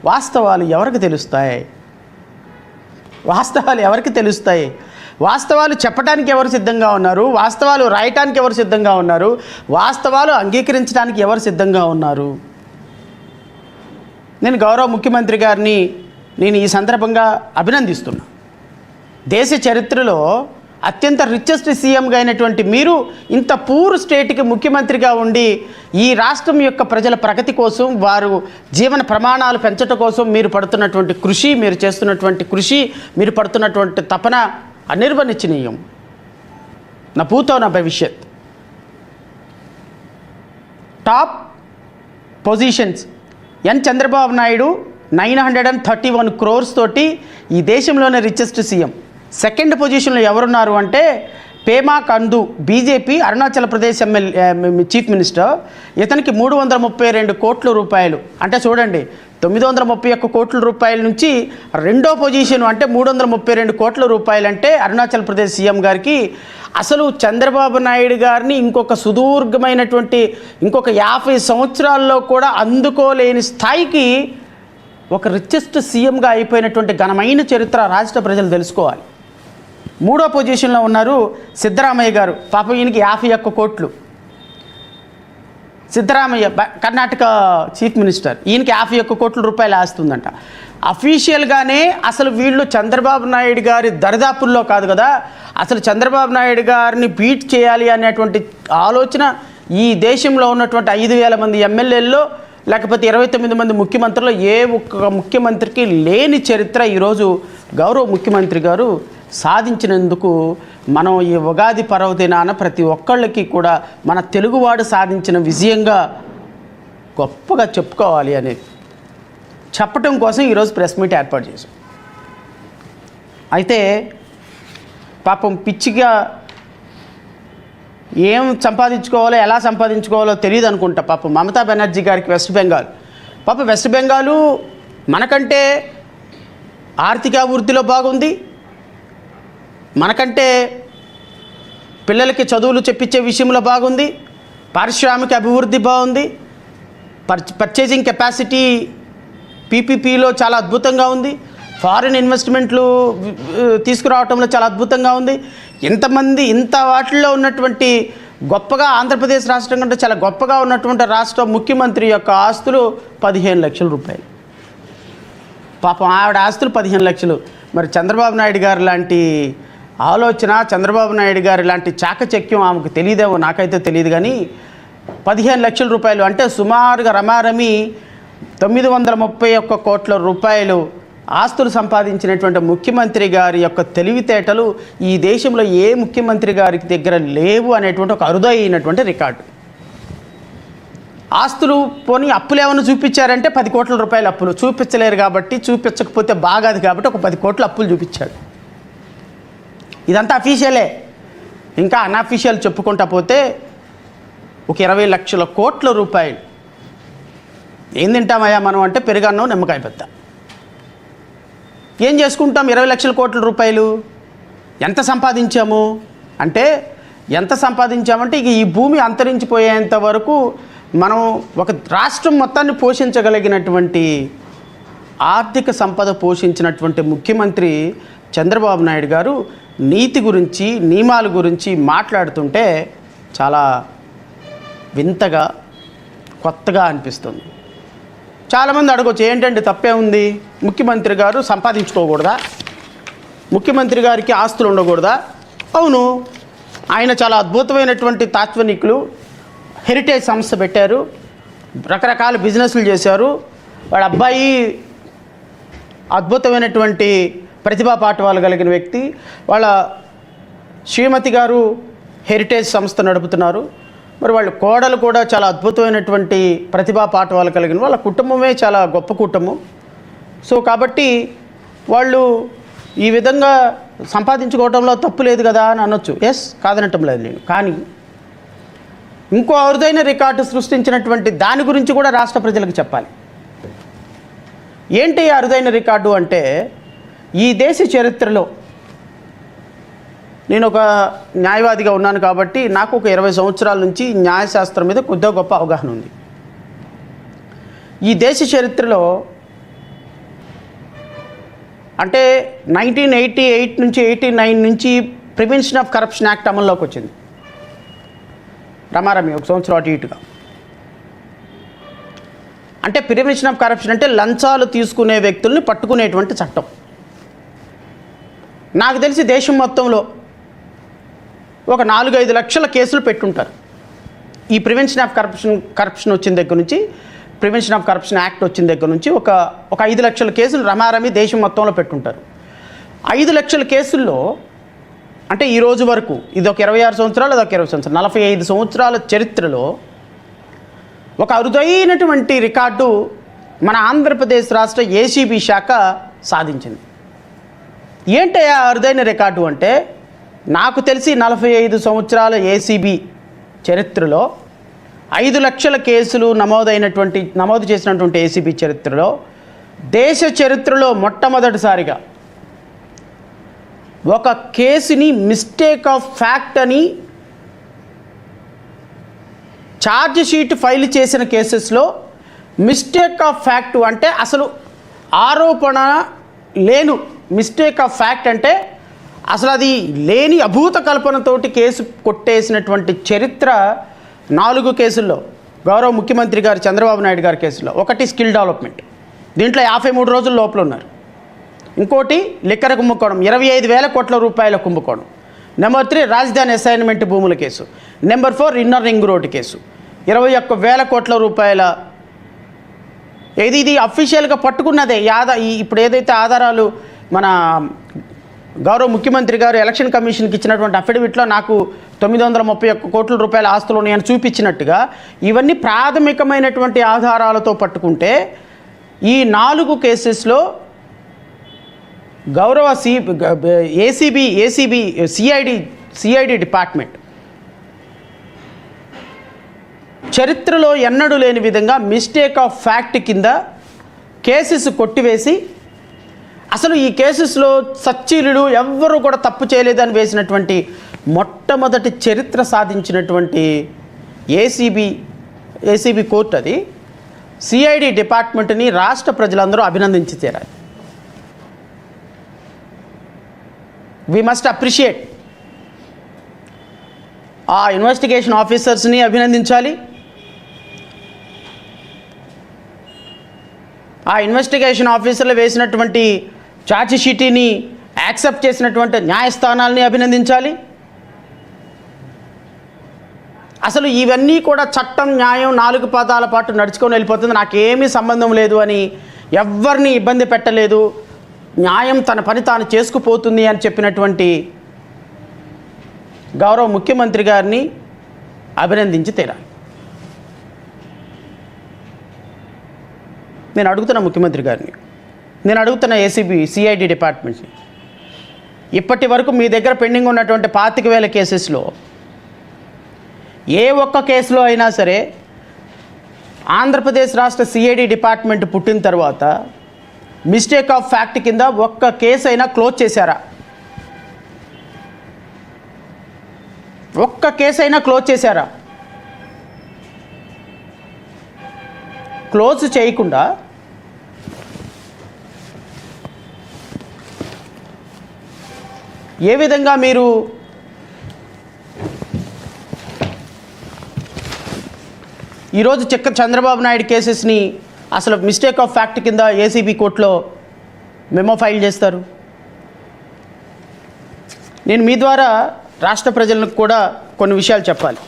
వాస్తవాలు ఎవరికి తెలుస్తాయి? వాస్తవాలు చెప్పడానికి ఎవరు సిద్ధంగా ఉన్నారు? వాస్తవాలు రాయటానికి ఎవరు సిద్ధంగా ఉన్నారు? వాస్తవాలు అంగీకరించడానికి ఎవరు సిద్ధంగా ఉన్నారు? నేను గౌరవ ముఖ్యమంత్రి గారిని ఈ సందర్భంగా అభినందిస్తున్నా. దేశ చరిత్రలో అత్యంత రిచెస్ట్ సీఎంగా అయినటువంటి మీరు ఇంత పూర్ స్టేట్కి ముఖ్యమంత్రిగా ఉండి ఈ రాష్ట్రం యొక్క ప్రజల ప్రగతి కోసం, వారు జీవన ప్రమాణాలు పెంచడం కోసం మీరు పడుతున్నటువంటి కృషి, మీరు చేస్తున్నటువంటి కృషి, మీరు పడుతున్నటువంటి తపన అనిర్వచనీయం. నా భూతో నా భవిష్యత్. Top positions Chandrababu Naidu 931 crores తోటి ఈ దేశంలోనే రిచెస్ట్ సీఎం. సెకండ్ పొజిషన్లో ఎవరున్నారు అంటే Pema Khandu, BJP Arunachal Pradesh chief minister. ఇతనికి 332 కోట్ల రూపాయలు. అంటే చూడండి, 931 కోట్ల రూపాయల నుంచి రెండో పొజిషన్ అంటే 332 కోట్ల రూపాయలు అంటే అరుణాచల్ ప్రదేశ్ సీఎం గారికి. అసలు చంద్రబాబు నాయుడు గారిని ఇంకొక సుదీర్ఘమైనటువంటి 50 సంవత్సరాల్లో కూడా అందుకోలేని స్థాయికి ఒక రిచెస్ట్ సీఎంగా అయిపోయినటువంటి ఘనమైన చరిత్ర రాష్ట్ర ప్రజలు తెలుసుకోవాలి. మూడో పొజిషన్లో ఉన్నారు సిద్ధరామయ్య గారు. పాపం ఈయనకి 51 కోట్లు. సిద్ధరామయ్య కర్ణాటక చీఫ్ మినిస్టర్, ఈయనకి 51 కోట్ల రూపాయలు ఆస్తుందంట. అఫీషియల్గానే అసలు వీళ్ళు చంద్రబాబు నాయుడు గారి దరిదాపుల్లో కాదు కదా, అసలు చంద్రబాబు నాయుడు గారిని బీట్ చేయాలి అనేటువంటి ఆలోచన ఈ దేశంలో ఉన్నటువంటి 5,000 మంది ఎమ్మెల్యేల్లో లేకపోతే 29 మంది ముఖ్యమంత్రులు ఏ ఒక్క ముఖ్యమంత్రికి లేని చరిత్ర ఈరోజు గౌరవ ముఖ్యమంత్రి గారు సాధించినందుకు మనం ఈ ఉగాది పర్వదినాన ప్రతి ఒక్కళ్ళకి కూడా మన తెలుగువాడు సాధించిన విజయంగా గొప్పగా చెప్పుకోవాలి అనేది చెప్పటం కోసం ఈరోజు ప్రెస్ మీట్ ఏర్పాటు చేశాం. అయితే పాపం పిచ్చిగా ఏం సంపాదించుకోవాలో, ఎలా సంపాదించుకోవాలో తెలియదు అనుకుంటా పాపం మమతా బెనర్జీ గారికి వెస్ట్ బెంగాలు మనకంటే ఆర్థిక అభివృద్ధిలో బాగుంది, మనకంటే పిల్లలకి చదువులు చెప్పించే విషయంలో బాగుంది, పారిశ్రామిక అభివృద్ధి బాగుంది, పర్చేజింగ్ కెపాసిటీ పీపీపీలో చాలా అద్భుతంగా ఉంది, ఫారిన్ ఇన్వెస్ట్మెంట్లు తీసుకురావడంలో చాలా అద్భుతంగా ఉంది. ఇంత వాటిల్లో ఉన్నటువంటి గొప్పగా ఆంధ్రప్రదేశ్ రాష్ట్రం కంటే చాలా గొప్పగా ఉన్నటువంటి రాష్ట్ర ముఖ్యమంత్రి యొక్క ఆస్తులు 15 లక్షల రూపాయలు. పాపం ఆవిడ ఆస్తులు 15 లక్షలు. మరి చంద్రబాబు నాయుడు గారు లాంటి ఆలోచన, చంద్రబాబు నాయుడు గారు లాంటి చాకచక్యం ఆమెకు తెలియదేమో, నాకైతే తెలియదు. కానీ 15 లక్షల రూపాయలు అంటే సుమారుగా రమారమి 931 కోట్ల రూపాయలు ఆస్తులు సంపాదించినటువంటి ముఖ్యమంత్రి గారి యొక్క తెలివితేటలు ఈ దేశంలో ఏ ముఖ్యమంత్రి గారికి దగ్గర లేవు అనేటువంటి ఒక అరుదైనటువంటి రికార్డు. ఆస్తులు పోనీ అప్పులు ఏమైనా చూపించారంటే 10 కోట్ల రూపాయల అప్పులు చూపించలేరు కాబట్టి, చూపించకపోతే బాగాది కాబట్టి ఒక 10 కోట్ల అప్పులు చూపించాడు. ఇదంతా అఫీషియలే. ఇంకా అన్అఫీషియల్ చెప్పుకుంటా పోతే ఒక 20 లక్షల కోట్ల రూపాయలు. ఏం తింటామయ్యా మనం అంటే పెరుగన్నం, నిమ్మకాయ పెద్ద. ఏం చేసుకుంటాం 20 లక్షల కోట్ల రూపాయలు? ఎంత సంపాదించాము అంటే ఇక ఈ భూమి అంతరించిపోయేంత వరకు మనం ఒక రాష్ట్రం మొత్తాన్ని పోషించగలిగినటువంటి ఆర్థిక సంపద పోషించినటువంటి ముఖ్యమంత్రి చంద్రబాబు నాయుడు గారు నీతి గురించి, నియమాల గురించి మాట్లాడుతుంటే చాలా వింతగా, కొత్తగా అనిపిస్తుంది. చాలామంది అడగొచ్చు, ఏంటంటే తప్పే ఉంది, ముఖ్యమంత్రి గారు సంపాదించుకోకూడదా, ముఖ్యమంత్రి గారికి ఆస్తులు ఉండకూడదా? అవును, ఆయన చాలా అద్భుతమైనటువంటి తాత్వనికులు, హెరిటేజ్ సంస్థ పెట్టారు, రకరకాల బిజినెస్లు చేశారు. వాళ్ళ అబ్బాయి అద్భుతమైనటువంటి ప్రతిభా పాఠవాలు కలిగిన వ్యక్తి, వాళ్ళ శ్రీమతి గారు హెరిటేజ్ సంస్థ నడుపుతున్నారు. మరి వాళ్ళ కోడలు కూడా చాలా అద్భుతమైనటువంటి ప్రతిభా పాఠవాలు కలిగిన, వాళ్ళ కుటుంబమే చాలా గొప్ప కుటుంబం. సో కాబట్టి వాళ్ళు ఈ విధంగా సంపాదించుకోవడంలో తప్పు లేదు కదా అని అనొచ్చు. ఎస్, కాదనటం లేదు నేను. కానీ ఇంకో అరుదైన రికార్డు సృష్టించినటువంటి దాని గురించి కూడా రాష్ట్ర ప్రజలకు చెప్పాలి. ఏంటి అరుదైన రికార్డు అంటే, ఈ దేశ చరిత్రలో నేను ఒక న్యాయవాదిగా ఉన్నాను కాబట్టి నాకు ఒక 20 సంవత్సరాల నుంచి న్యాయశాస్త్రం మీద కొద్దిగా గొప్ప అవగాహన ఉంది. ఈ దేశ చరిత్రలో అంటే 1988 నుంచి 89 నుంచి ప్రివెన్షన్ ఆఫ్ కరప్షన్ యాక్ట్ అమల్లోకి వచ్చింది. రమారమి ఒక సంవత్సరం అటు ఇటుగా. అంటే ప్రివెన్షన్ ఆఫ్ కరప్షన్ అంటే లంచాలు తీసుకునే వ్యక్తుల్ని పట్టుకునేటువంటి చట్టం. నాకు తెలిసి దేశం మొత్తంలో ఒక 4-5 లక్షల కేసులు పెట్టుంటారు ఈ ప్రివెన్షన్ ఆఫ్ కరప్షన్ వచ్చిన దగ్గర నుంచి, ప్రివెన్షన్ ఆఫ్ కరప్షన్ యాక్ట్ వచ్చిన దగ్గర నుంచి ఒక 5 లక్షల కేసులు రమారమి దేశం మొత్తంలో పెట్టుంటారు. 5 లక్షల కేసుల్లో అంటే ఈ రోజు వరకు ఇది ఒక 26 సంవత్సరాలు, అదొక 20 సంవత్సరాలు, 45 సంవత్సరాల చరిత్రలో ఒక అరుదైనటువంటి రికార్డు మన ఆంధ్రప్రదేశ్ రాష్ట్ర ఏసీబీ శాఖ సాధించింది. ఏంటి ఆ అరుదైన రికార్డు అంటే, నాకు తెలిసి 45 సంవత్సరాల ఏసీబీ చరిత్రలో 5 లక్షల కేసులు నమోదు చేసినటువంటి ఏసీబీ చరిత్రలో, దేశ చరిత్రలో మొట్టమొదటిసారిగా ఒక కేసుని మిస్టేక్ ఆఫ్ ఫ్యాక్ట్ అని ఛార్జ్ షీట్ ఫైల్ చేసిన కేసెస్లో మిస్టేక్ ఆఫ్ ఫ్యాక్ట్ అంటే అసలు ఆరోపణ లేను, మిస్టేక్ ఆఫ్ ఫ్యాక్ట్ అంటే అసలు అది లేని అభూత కల్పనతోటి కేసు కొట్టేసినటువంటి చరిత్ర 4 కేసుల్లో, గౌరవ ముఖ్యమంత్రి గారు చంద్రబాబు నాయుడు గారి కేసులో. ఒకటి స్కిల్ డెవలప్మెంట్, దీంట్లో 53 రోజుల లోపల ఉన్నారు. ఇంకోటి లిక్కర్ కుంభకోణం, 25,000 కోట్ల రూపాయల కుంభకోణం. నెంబర్ 3 రాజధాని అసైన్మెంట్ భూముల case. Number 4 inner ring road case, 21,000 కోట్ల రూపాయల. ఇది అఫీషియల్గా పట్టుకున్నదే. ఇప్పుడు ఏదైతే ఆధారాలు మన గౌరవ ముఖ్యమంత్రి గారు ఎలక్షన్ కమిషన్కి ఇచ్చినటువంటి అఫిడవిట్లో నాకు 931 కోట్ల రూపాయల ఆస్తులు ఉన్నాయని చూపించినట్టుగా, ఇవన్నీ ప్రాథమికమైనటువంటి ఆధారాలతో పట్టుకుంటే ఈ 4 కేసెస్లో గౌరవ సిఐడి డిపార్ట్మెంట్ చరిత్రలో ఎన్నడూ లేని విధంగా మిస్టేక్ ఆఫ్ ఫ్యాక్ట్ కింద కేసెస్ కొట్టివేసి, అసలు ఈ కేసెస్లో సచ్చీలుడు ఎవ్వరూ కూడా తప్పు చేయలేదని వేసినటువంటి మొట్టమొదటి చరిత్ర సాధించినటువంటి ఏసీబీ కోర్టు అది. సిఐడి డిపార్ట్మెంట్ని రాష్ట్ర ప్రజలందరూ అభినందించి తీరాలి. We must appreciate. ఆ ఇన్వెస్టిగేషన్ ఆఫీసర్స్ని అభినందించాలి. ఆ ఇన్వెస్టిగేషన్ ఆఫీసర్లు వేసినటువంటి ఛార్జ్ షీట్ని యాక్సెప్ట్ చేసినటువంటి న్యాయస్థానాలని అభినందించాలి. అసలు ఇవన్నీ కూడా చట్టం, న్యాయం 4 పాదాల పాటు నడుచుకొని వెళ్ళిపోతుంది, నాకేమీ సంబంధం లేదు అని ఎవరిని ఇబ్బంది పెట్టలేదు, న్యాయం తన పని తాను చేసుకుపోతుంది అని చెప్పినటువంటి గౌరవ ముఖ్యమంత్రి గారిని అభినందించి తీరాలి. నేను అడుగుతున్న ముఖ్యమంత్రి గారిని, నేను అడుగుతున్న సిఐడి డిపార్ట్మెంట్ని, ఇప్పటి వరకు మీ దగ్గర పెండింగ్ ఉన్నటువంటి 25,000 కేసెస్లో ఏ ఒక్క కేసులో అయినా సరే ఆంధ్రప్రదేశ్ రాష్ట్ర సిఐడి డిపార్ట్మెంట్ పుట్టిన తర్వాత మిస్టేక్ ఆఫ్ ఫ్యాక్ట్ కింద ఒక్క కేసు అయినా క్లోజ్ చేశారా? ఒక్క కేసు అయినా క్లోజ్ చేశారా? క్లోజ్ చేయకుండా ఏ విధంగా మీరు ఈరోజు చంద్రబాబు నాయుడు కేసెస్ని అసలు మిస్టేక్ ఆఫ్ ఫ్యాక్ట్ కింద ఏసీబీ కోర్టులో మెమో ఫైల్ చేస్తారు? నేను మీ ద్వారా రాష్ట్ర ప్రజలకు కూడా కొన్ని విషయాలు చెప్పాలి.